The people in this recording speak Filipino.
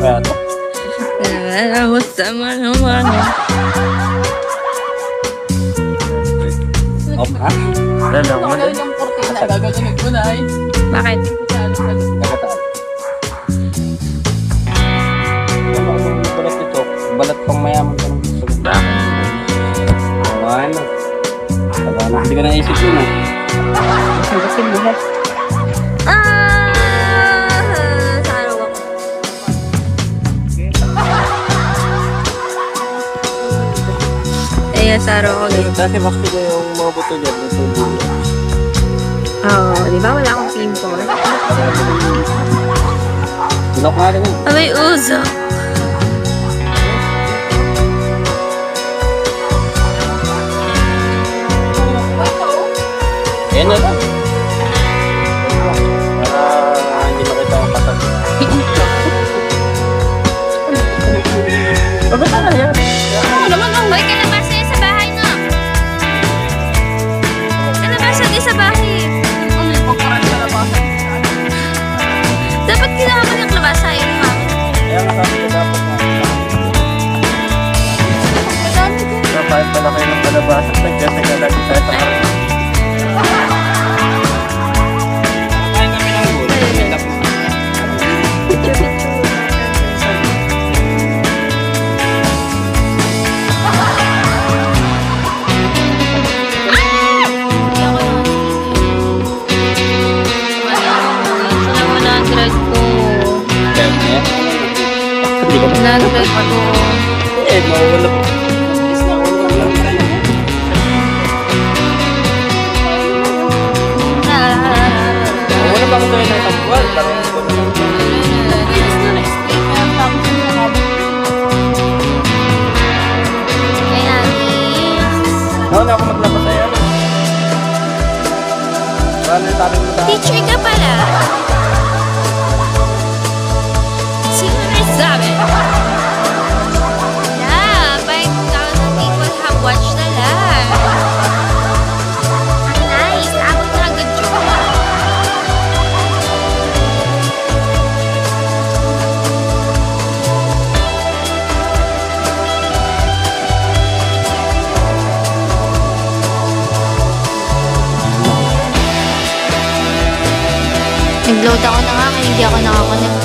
Kaya to. Sama naman. Oh, ha? Lalo mo na. yung kurtina, gagawin ko na ay. Bakit? Nagataan. Ano ang balat ito? Balat pang mayaman ka ng gusto. Bakit? Ano? Hindi ka naisip yun ah. Kasi buhat. Sa araw ako. Sa araw ako. Dati bakit na yung mga buto dyan? Oo, di ba wala akong pimple? Sinok nga rin eh. Abay, uso. Ayan na lang. Para hindi makita ang patag. Bakit na yan? Hoy, kalabasa yan sa bahay na. Kalabasa din sa bahay. Ano yung pagkaran sa labasan? Dapat kailangan mo ng kalabasa yun, ma'am. Kaya nga sabi ko dapat nga. Madami din. Kaya kahit pala kayo ng palabasan, nagkasaya lagi tayo sa karin. Kaya kami ng gulo. Hindi ka ba? Eh, mawawala po. Mawawala ba ako tayo ng tagpuan? Parang ko na lang. Naon ako maglabas sa'yo. Paano yung sabi mo sa Teacher ka pala. Sino nagsabi? Yeah, 5,000 people have watched the live. Nice, abot na agad yun. Nag-load ako na nga, kaya hindi ako nakakonect.